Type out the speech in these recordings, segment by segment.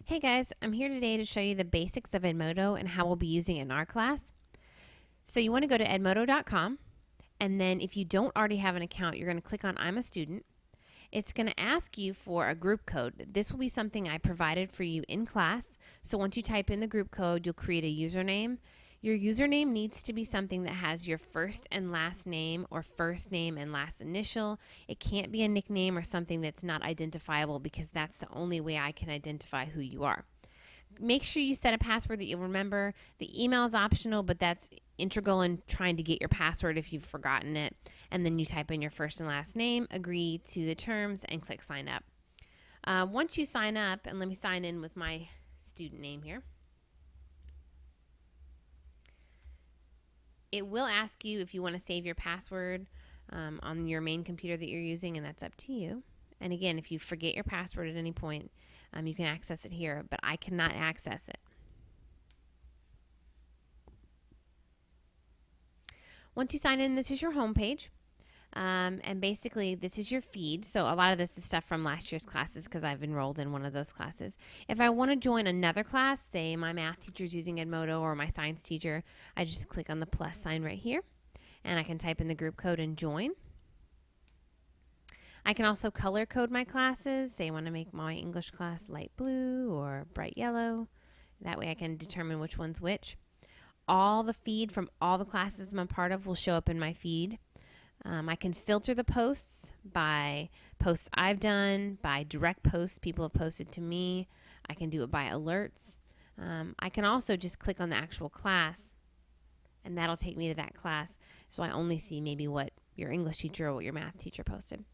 Hey guys, I'm here today to show you the basics of Edmodo and how we'll be using it in our class. So you want to go to edmodo.com, and then if you don't already have an account, you're going to click on I'm a student. It's going to ask you for a group code. This will be something I provided for you in class. So once you type in the group code, you'll create a username. Your username needs to be something that has your first and last name or first name and last initial. It can't be a nickname or something that's not identifiable because that's the only way I can identify who you are. Make sure you set a password that you'll remember. The email is optional, but that's integral in trying to get your password if you've forgotten it. And then you type in your first and last name, agree to the terms, and click sign up. Once you sign up, and let me sign in with my student name here. It will ask you if you want to save your password on your main computer that you're using, and that's up to you. And again, if you forget your password at any point, you can access it here, but I cannot access it. Once you sign in, this is your home page. And basically, this is your feed. So a lot of this is stuff from last year's classes because I've enrolled in one of those classes. If I want to join another class, say my math teacher is using Edmodo or my science teacher, I just click on the plus sign right here, and I can type in the group code and join. I can also color code my classes. Say I want to make my English class light blue or bright yellow. That way I can determine which one's which. All the feed from all the classes I'm a part of will show up in my feed. I can filter the posts by posts I've done, by direct posts people have posted to me. I can do it by alerts. I can also just click on the actual class, and that'll take me to that class, so I only see maybe what your English teacher or what your math teacher posted.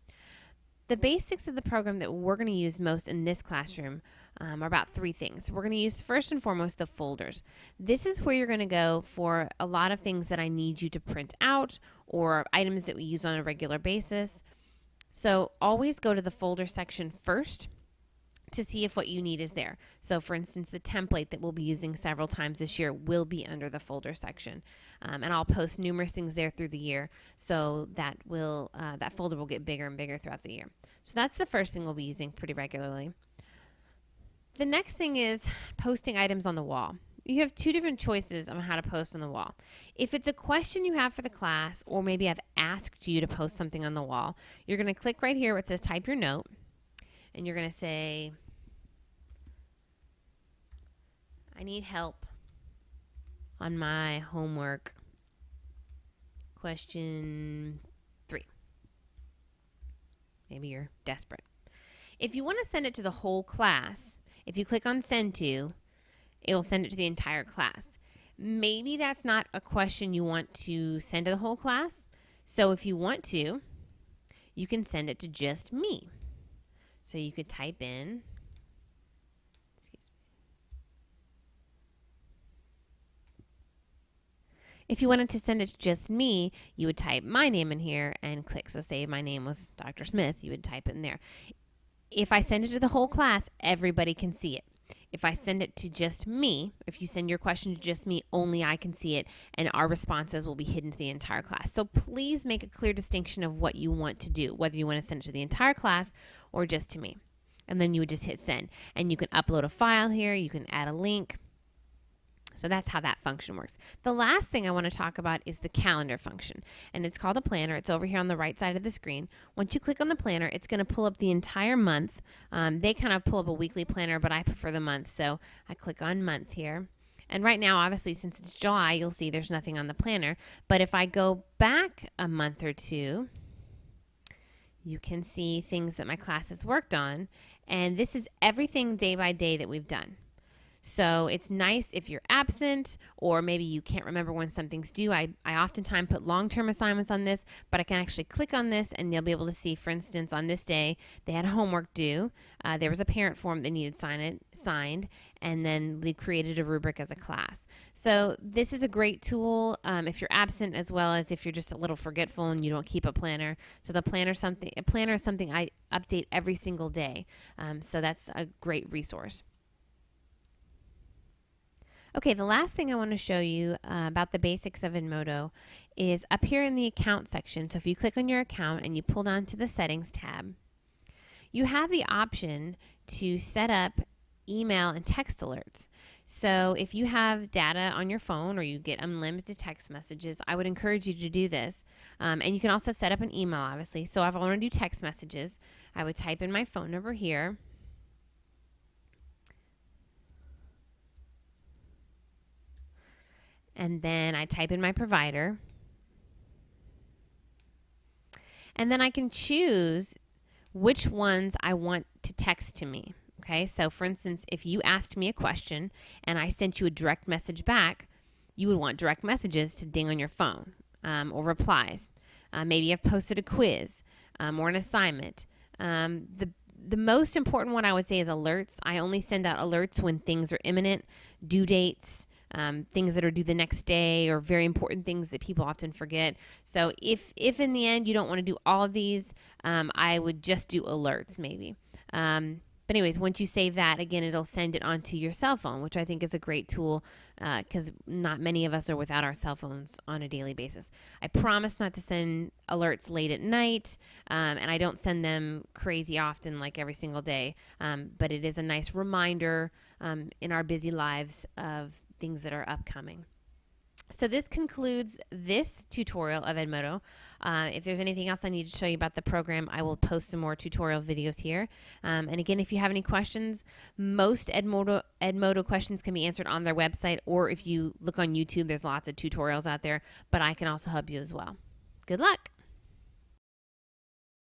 The basics of the program that we're going to use most in this classroom are about three things. We're going to use first and foremost the folders. This is where you're going to go for a lot of things that I need you to print out or items that we use on a regular basis. So always go to the folder section first to see if what you need is there. So for instance, the template that we'll be using several times this year will be under the folder section. And I'll post numerous things there through the year, so that folder will get bigger and bigger throughout the year. So that's the first thing we'll be using pretty regularly. The next thing is posting items on the wall. You have two different choices on how to post on the wall. If it's a question you have for the class, or maybe I've asked you to post something on the wall, you're going to click right here where it says type your note, and you're going to say, I need help on my homework question 3. Maybe you're desperate. If you want to send it to the whole class, if you click on send to, it will send it to the entire class. Maybe that's not a question you want to send to the whole class. So if you want to, you can send it to just me. So you could type in, if you wanted to send it to just me, you would type my name in here and click. So say my name was Dr. Smith, you would type it in there. If I send it to the whole class, everybody can see it. If I send it to just me, if you send your question to just me, only I can see it, and our responses will be hidden to the entire class. So please make a clear distinction of what you want to do, whether you want to send it to the entire class or just to me. And then you would just hit send. And you can upload a file here, you can add a link. So that's how that function works. The last thing I want to talk about is the calendar function, and it's called a planner. It's over here on the right side of the screen. Once you click on the planner, it's going to pull up the entire month. They kind of pull up a weekly planner, but I prefer the month, so I click on month here. And right now, obviously, since it's July, you'll see there's nothing on the planner. But if I go back a month or two, you can see things that my class has worked on, and this is everything day by day that we've done. So it's nice if you're absent or maybe you can't remember when something's due. I oftentimes put long-term assignments on this, but I can actually click on this and you'll be able to see, for instance, on this day, they had homework due. There was a parent form that needed signed, and then we created a rubric as a class. So this is a great tool if you're absent, as well as if you're just a little forgetful and you don't keep a planner. So a planner is something I update every single day. So that's a great resource. Okay, the last thing I want to show you about the basics of Edmodo is up here in the account section. So if you click on your account and you pull down to the settings tab, you have the option to set up email and text alerts. So if you have data on your phone or you get unlimited text messages, I would encourage you to do this. And you can also set up an email, obviously. So if I want to do text messages, I would type in my phone number here. And then I type in my provider. And then I can choose which ones I want to text to me. Okay, so for instance, if you asked me a question and I sent you a direct message back, you would want direct messages to ding on your phone, or replies. Maybe I've posted a quiz, or an assignment. The most important one I would say is alerts. I only send out alerts when things are imminent, due dates, things that are due the next day, or very important things that people often forget. So if in the end you don't want to do all of these, I would just do alerts maybe. But anyways, once you save that, again, it'll send it onto your cell phone, which I think is a great tool, because not many of us are without our cell phones on a daily basis. I promise not to send alerts late at night, and I don't send them crazy often, like every single day, but it is a nice reminder in our busy lives of things that are upcoming. So this concludes this tutorial of Edmodo. If there's anything else I need to show you about the program, I will post some more tutorial videos here. And again, if you have any questions, most Edmodo questions can be answered on their website, or if you look on YouTube, there's lots of tutorials out there, but I can also help you as well. Good luck.